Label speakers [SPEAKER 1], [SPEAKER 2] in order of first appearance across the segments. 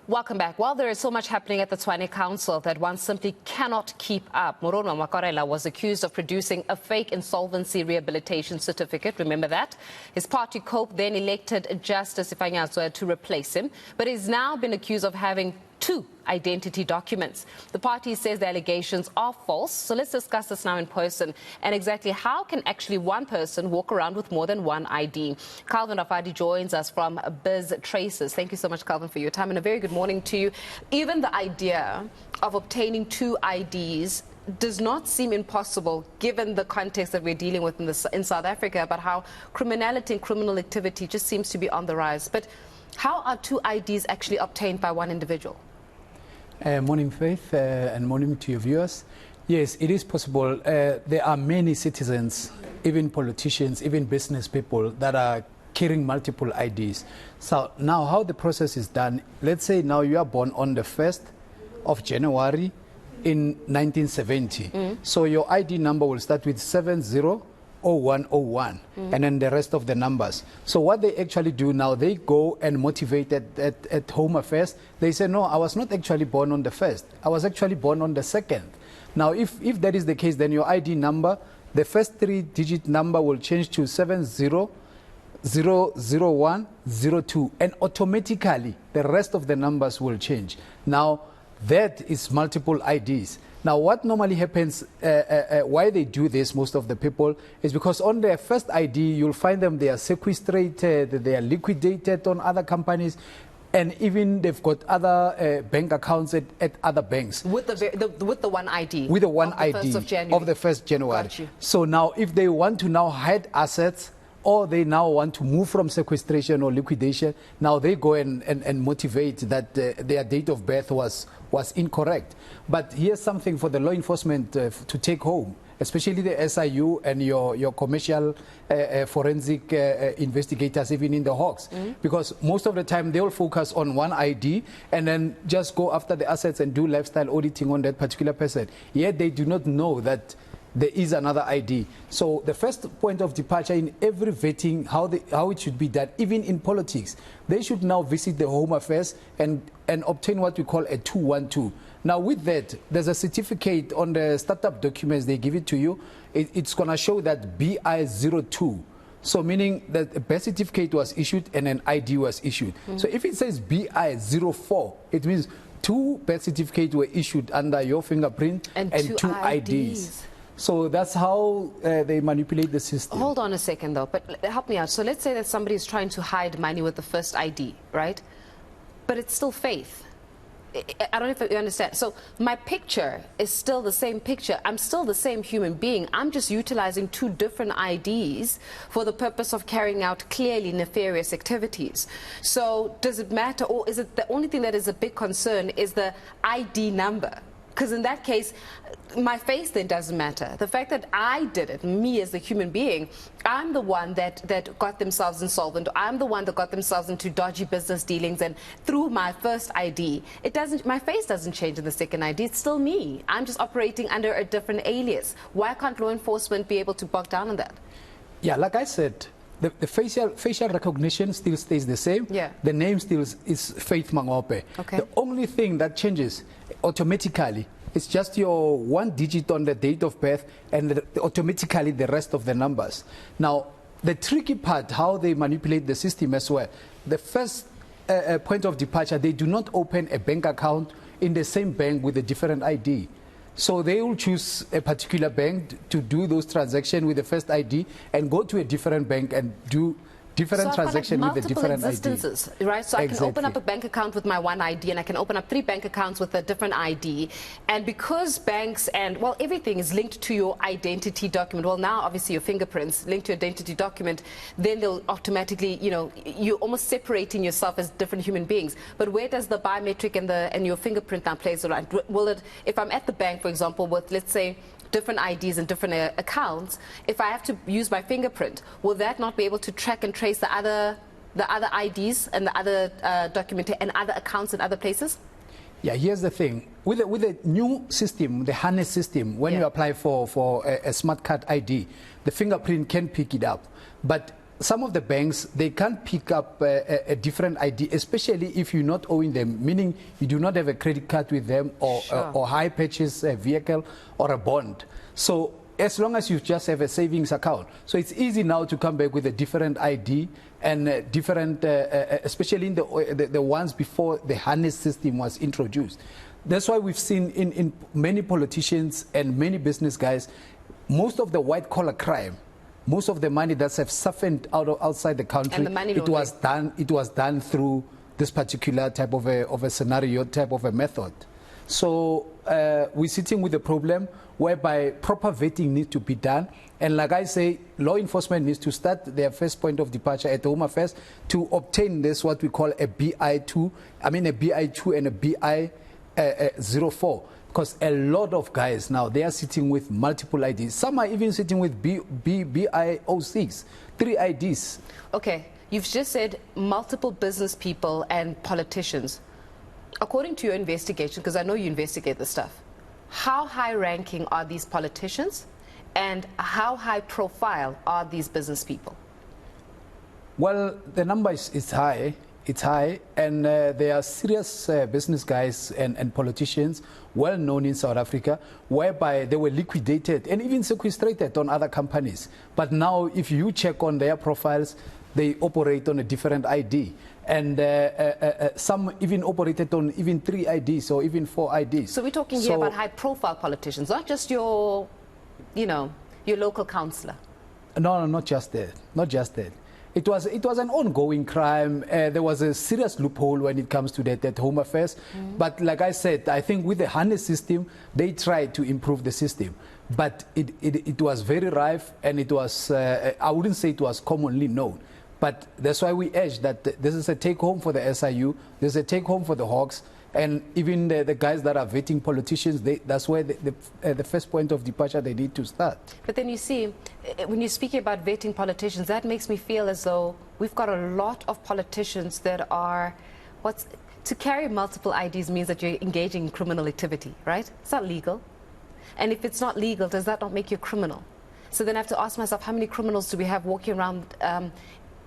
[SPEAKER 1] Welcome back. While there is so much happening at the Tshwane Council that one simply cannot keep up, Murunwa Makwarela was accused of producing a fake insolvency rehabilitation certificate. Remember that? His party COPE then elected Justice Sefanyetso to replace him, but he's now been accused of having two identity documents. The party says the allegations are false. So let's discuss this now in person and exactly how can actually one person walk around with more than one ID. Calvin Rafadi joins us from BizzTracers. Thank you so much, Calvin, for your time, and a very good morning to you. Even the idea of obtaining two IDs does not seem impossible given the context that we're dealing with in South Africa about how criminality and criminal activity just seems to be on the rise. But how are two IDs actually obtained by one individual?
[SPEAKER 2] Morning, Faith, and morning to your viewers. Yes, it is possible. There are many citizens, even politicians, even business people that are carrying multiple IDs. So now how the process is done, let's say now you are born on the 1st of January in 1970. So your ID number will start with 700101 and then the rest of the numbers. So what they actually do now, they go and motivate at Home Affairs. They say, no, I was not actually born on the 1st. I was actually born on the 2nd. Now, if that is the case, then your ID number, the first three-digit number will change to 7000102, and automatically the rest of the numbers will change. Now, that is multiple IDs. Now, what normally happens, why they do this, most of the people, is because on their first ID, you'll find them, they are sequestrated, they are liquidated on other companies, and even they've got other bank accounts at other banks.
[SPEAKER 1] With the one ID?
[SPEAKER 2] With the one
[SPEAKER 1] of the
[SPEAKER 2] ID
[SPEAKER 1] 1st of January.
[SPEAKER 2] of the 1st January.
[SPEAKER 1] Got you.
[SPEAKER 2] So now, if they want to now hide assets, or they now want to move from sequestration or liquidation, now they go and motivate that their date of birth was incorrect. But here's something for the law enforcement to take home, especially the SIU and your commercial forensic investigators, even in the Hawks, because most of the time they'll focus on one ID and then just go after the assets and do lifestyle auditing on that particular person. Yet they do not know that there is another ID. So the first point of departure in every vetting, how it should be done, even in politics, they should now visit the Home Affairs and obtain what we call a 212. Now with that, there's a certificate on the startup documents, they give it to you. It's going to show that BI02. So meaning that a birth certificate was issued and an ID was issued. So if it says BI04, it means two birth certificates were issued under your fingerprint and two IDs. So that's how they manipulate the system.
[SPEAKER 1] Hold on a second, though, but help me out. So let's say that somebody is trying to hide money with the first ID, right? But it's still faith. I don't know if you understand. So my picture is still the same picture. I'm still the same human being. I'm just utilizing two different IDs for the purpose of carrying out clearly nefarious activities. So does it matter, or is it the only thing that is a big concern is the ID number? Because in that case, my face then doesn't matter. The fact that I did it, me as a human being, I'm the one that got themselves insolvent. I'm the one that got themselves into dodgy business dealings, and through my first ID, my face doesn't change in the second ID. It's still me. I'm just operating under a different alias. Why can't law enforcement be able to bog down on that?
[SPEAKER 2] Yeah, like I said, the facial recognition still stays the same.
[SPEAKER 1] Yeah.
[SPEAKER 2] The name still is Faith Mangope.
[SPEAKER 1] Okay.
[SPEAKER 2] The only thing that changes automatically is just your one digit on the date of birth and automatically the rest of the numbers. Now, the tricky part, how they manipulate the system as well, the first point of departure, they do not open a bank account in the same bank with a different ID. So they will choose a particular bank to do those transactions with the first ID and go to a different bank and do different transactions with a different
[SPEAKER 1] existences, ID. Right? So I can open up a bank account with my one ID, and I can open up 3 bank accounts with a different ID. And because banks and, well, everything is linked to your identity document, well, now obviously your fingerprints linked to your identity document, then they'll automatically, you know, you're almost separating yourself as different human beings. But where does the biometric and your fingerprint now play a role? Will it, if I'm at the bank, for example, with, let's say, different IDs and different accounts, if I have to use my fingerprint, will that not be able to track and trace the other IDs and the other document and other accounts in other places?
[SPEAKER 2] Yeah, here's the thing. With the new system, the harness system, when you apply for a smart card ID, the fingerprint can pick it up. But some of the banks, they can't pick up a different ID, especially if you're not owing them, meaning you do not have a credit card with them or high purchase a vehicle or a bond. So as long as you just have a savings account. So it's easy now to come back with a different ID and different, especially in the ones before the harness system was introduced. That's why we've seen in many politicians and many business guys, most of the white collar crime, most of the money that have suffered outside the country,
[SPEAKER 1] and the money
[SPEAKER 2] it was done through this particular type of a scenario, type of a method. So we're sitting with a problem whereby proper vetting needs to be done. And like I say, law enforcement needs to start their first point of departure at the Home Affairs to obtain this, what we call a BI2, a BI2 and a BI04. Because a lot of guys now, they are sitting with multiple IDs. Some are even sitting with BI06, 3 IDs.
[SPEAKER 1] Okay, you've just said multiple business people and politicians. According to your investigation, because I know you investigate this stuff, how high ranking are these politicians and how high profile are these business people?
[SPEAKER 2] Well, the number is high. It's high, and there are serious business guys and politicians well known in South Africa, whereby they were liquidated and even sequestrated on other companies. But now, if you check on their profiles, they operate on a different ID. And some even operated on even 3 IDs or even 4 IDs.
[SPEAKER 1] So we're talking here about high-profile politicians, not just your, your local councillor.
[SPEAKER 2] No, not just that. Not just that. It was an ongoing crime. There was a serious loophole when it comes to that at Home Affairs. But like I said, I think with the harness system, they tried to improve the system. But it was very rife, and it was, I wouldn't say it was commonly known. But that's why we urge that this is a take-home for the SIU, there's a take-home for the Hawks, and even the guys that are vetting politicians, that's where the first point of departure they need to start.
[SPEAKER 1] But then you see, when you're speaking about vetting politicians, that makes me feel as though we've got a lot of politicians that are, to carry multiple IDs means that you're engaging in criminal activity, right? It's not legal. And if it's not legal, does that not make you a criminal? So then I have to ask myself, how many criminals do we have walking around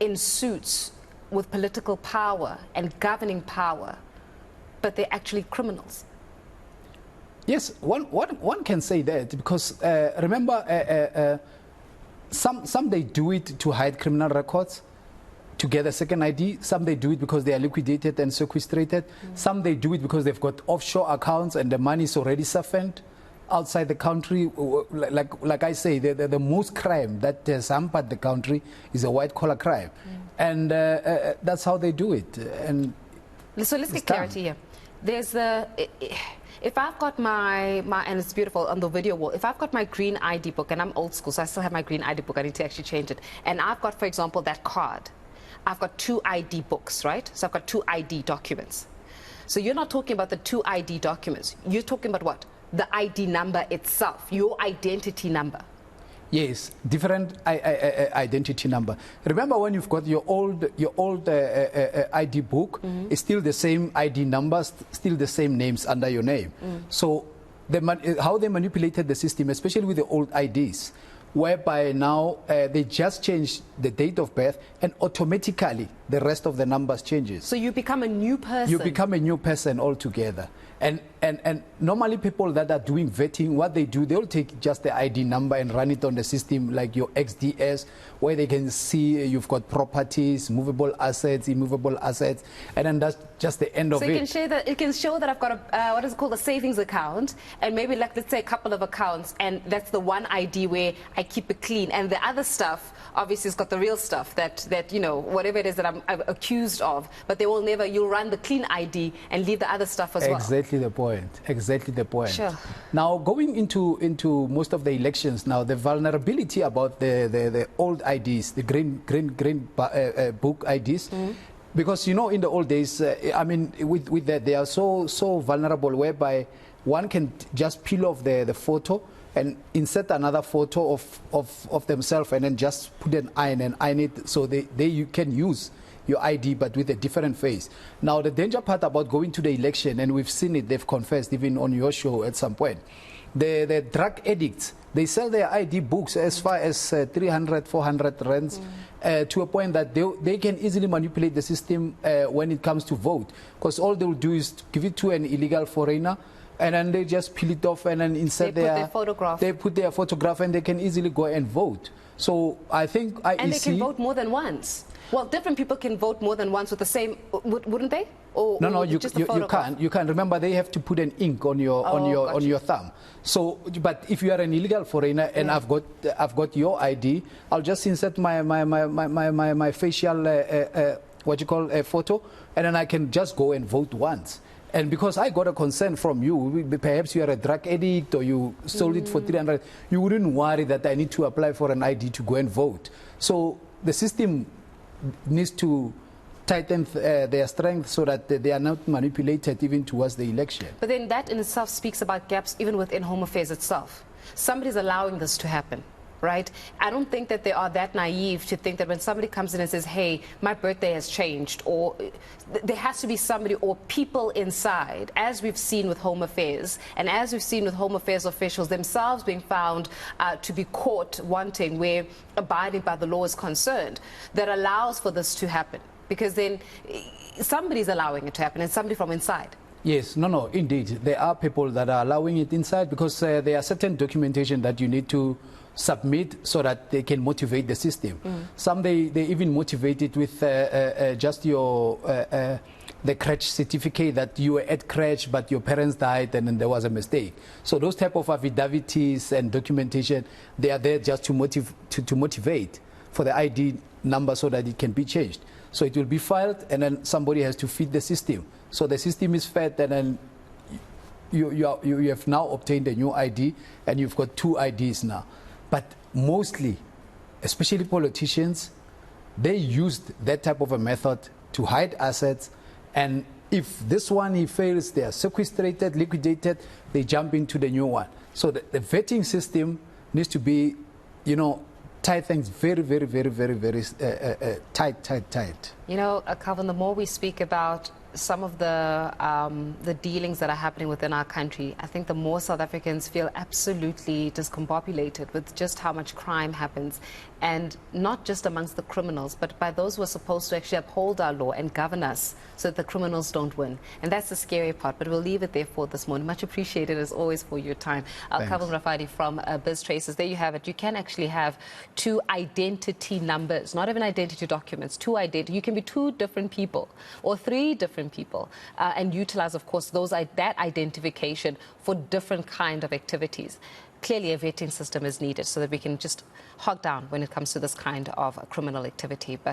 [SPEAKER 1] in suits with political power and governing power, but they're actually criminals?
[SPEAKER 2] Yes, one can say that, because remember, some they do it to hide criminal records, to get a second ID. Some they do it because they are liquidated and sequestrated. Some they do it because they've got offshore accounts and the money is already siphoned outside the country. Like I say, the most crime that has hampered the country is a white-collar crime. And that's how they do it. And
[SPEAKER 1] so let's get clarity here. There's if I've got my, and it's beautiful on the video wall, if I've got my green ID book, and I'm old school, so I still have my green ID book, I need to actually change it. And I've got, for example, that card. I've got 2 ID books, right? So I've got 2 ID documents. So you're not talking about the 2 ID documents. You're talking about what? The ID number itself, your identity number.
[SPEAKER 2] Yes, different identity number. Remember, when you've got your old ID book, it's still the same ID numbers, still the same names under your name. So how they manipulated the system, especially with the old IDs, whereby now they just change the date of birth and automatically the rest of the numbers changes.
[SPEAKER 1] So you become a new person.
[SPEAKER 2] You become a new person altogether. And normally people that are doing vetting, what they do, they'll take just the ID number and run it on the system like your XDS, where they can see you've got properties, movable assets, immovable assets, and then that's just the end of it.
[SPEAKER 1] So it can show that I've got a, what is it called, a savings account, and maybe like, let's say a couple of accounts, and that's the one ID where I keep it clean, and the other stuff obviously has got the real stuff that whatever it is that I'm accused of, but they will never, you'll run the clean ID and leave the other stuff as well.
[SPEAKER 2] Exactly the point. Exactly the point.
[SPEAKER 1] Sure.
[SPEAKER 2] Now, going into most of the elections now, the vulnerability about the old IDs, the green book IDs, because in the old days, I mean, with that, they are so vulnerable, whereby one can just peel off the photo and insert another photo of themselves, and then just put an iron and iron it, so you can use your ID but with a different face. Now, the danger part about going to the election, and we've seen it, they've confessed even on your show at some point, The drug addicts, they sell their ID books as far as 300, 400 rands to a point that they can easily manipulate the system when it comes to vote. Because all they will do is give it to an illegal foreigner, and then they just peel it off and then insert their photograph. They put their photograph and they can easily go and vote. So I think IEC...
[SPEAKER 1] And they can vote more than once. Well, different people can vote more than once with the same, wouldn't they? Or,
[SPEAKER 2] no, you can't. You can't. Remember, they have to put an ink on your thumb. So, but if you are an illegal foreigner and I've got your ID, I'll just insert my facial photo, and then I can just go and vote once. And because I got a consent from you, perhaps you are a drug addict or you sold it for 300, you wouldn't worry that I need to apply for an ID to go and vote. So the system needs to tighten their strength so that they are not manipulated even towards the election.
[SPEAKER 1] But then that in itself speaks about gaps even within Home Affairs itself. Somebody's allowing this to happen, right? I don't think that they are that naive to think that when somebody comes in and says, hey, my birthday has changed, or there has to be somebody or people inside, as we've seen with Home Affairs, and as we've seen with Home Affairs officials themselves being found to be caught wanting where abiding by the law is concerned, that allows for this to happen. Because then somebody's allowing it to happen, and somebody from inside.
[SPEAKER 2] Yes, no, indeed. There are people that are allowing it inside because there are certain documentation that you need to submit so that they can motivate the system. Some they even motivate it with just your the crèche certificate that you were at crèche but your parents died and then there was a mistake. So those type of affidavits and documentation, they are there just to motivate for the ID number so that it can be changed. So it will be filed and then somebody has to feed the system. So the system is fed and then you have now obtained a new ID and you've got two IDs now. But mostly, especially politicians, they used that type of a method to hide assets, and if this one he fails, they are sequestrated, liquidated, they jump into the new one. So the vetting system needs to be, tight things very tight.
[SPEAKER 1] Calvin, the more we speak about some of the dealings that are happening within our country, I think the more South Africans feel absolutely discombobulated with just how much crime happens, and not just amongst the criminals, but by those who are supposed to actually uphold our law and govern us so that the criminals don't win. And that's the scary part, but we'll leave it there for this morning. Much appreciated, as always, for your time. Calvin Rafadi from BizzTracers. There you have it. You can actually have two identity numbers, not even identity documents, you can be two different people or three different people and utilize, of course, that identification for different kind of activities. Clearly, a vetting system is needed so that we can just hog down when it comes to this kind of criminal activity. But